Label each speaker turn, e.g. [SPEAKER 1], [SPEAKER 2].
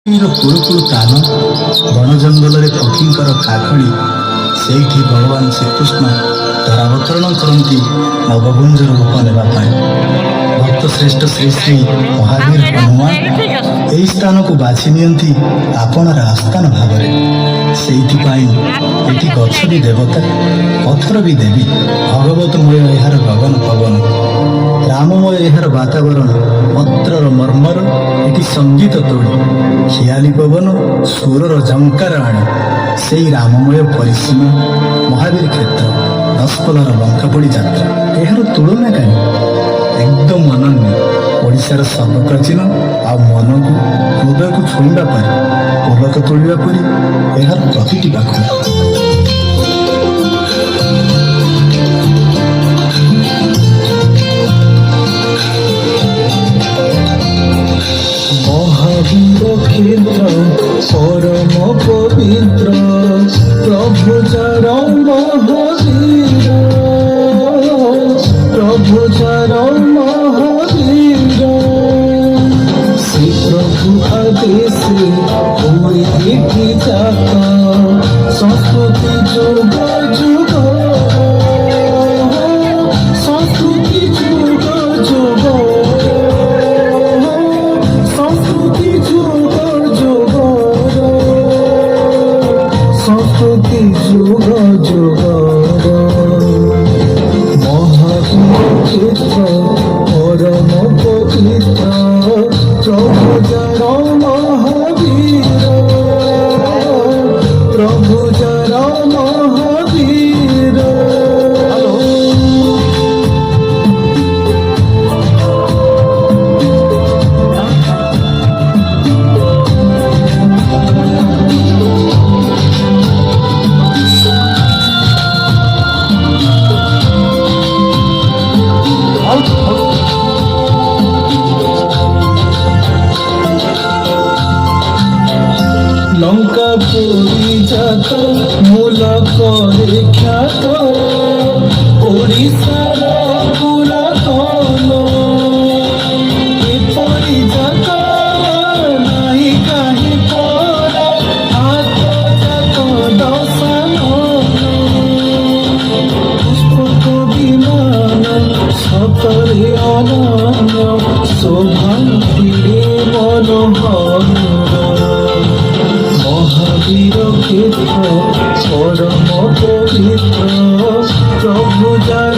[SPEAKER 1] କୁଳୁକୁଳୁ କାନ, ବଣ ଜଙ୍ଗଲରେ ପକ୍ଷୀଙ୍କର କାକଳି, ସେଇଠି ଭଗବାନ ଶ୍ରୀକୃଷ୍ଣ ଧରାବତରଣ କରନ୍ତି ନବଗୁଞ୍ଜର ରୂପ ନେବା ପାଇଁ। ଭକ୍ତ ଶ୍ରେଷ୍ଠ ଶ୍ରୀ ଶ୍ରୀ ମହାବୀର ହନୁମାନ ଏହି ସ୍ଥାନକୁ ବାଛି ନିଅନ୍ତି ଆପଣାର ଆସ୍ଥାନ ଭାବରେ। ସେଇଥିପାଇଁ ଏଠି ଗଛ ବି ଦେବତା, ପଥର ବି ଦେବୀ, ଭଗବତମୟ ଏହାର ଗଗନ ପବନ, ରାମମୟ ଏହାର ବାତାବରଣ, ପତ୍ରର ମର୍ମର ଏଠି ସଙ୍ଗୀତ ତୋଳି, ଖିଆଲି ପବନ ସୁରର ଝଙ୍କାର ଆଣେ। ସେଇ ରାମମୟ ପରିସୀମା ମହାବୀର କ୍ଷେତ୍ର, ଦଶପଲ୍ଲାର ଲଙ୍କାପୋଡ଼ି ଯାତ୍ରା, ଏହାର ତୁଳନା କାହିଁ? ଏକଦମ ଅନନ୍ୟ, ଓଡ଼ିଶାର ସର୍ବପ୍ରାଚୀନ ଆଉ ମନକୁ ହୃଦୟକୁ ଛୁଇଁବା ପରି, ପୋଲକ ତୋଳିବା ପରି ଏହାର ପ୍ରତିଟି ପାଖ।
[SPEAKER 2] মহাবীর ক্ষেত্র পরম পবিত্র, প্রভু যার মহাবীর, প্রভু যার মহাবীর, শ্রী প্রভু আদেশে ওই এটি যাক, সংস্কৃতি যুগ যুগ, সংস্কৃতি যুগ যুগ, সংস্কৃতি যুগ যুগ, সংস্কৃতি যুগ যুগ। মহাবীর ক্ষেত্র পরম পবিত্র, প্রভু যার মহাবীর, প্রভু যার মহাবীর। লঙ্কা পুরী যাত মূল করে খ্যাত, ওড়িশার পুরাতন এপরি যাত নাই কাহি পরা, হাত যাত দশান পুষ্পক বিমান, সতরে অনন্য শোভান্তিরে মনোহর। মহাবীর ক্ষেত্র পরম পবিত্র, প্রভু যার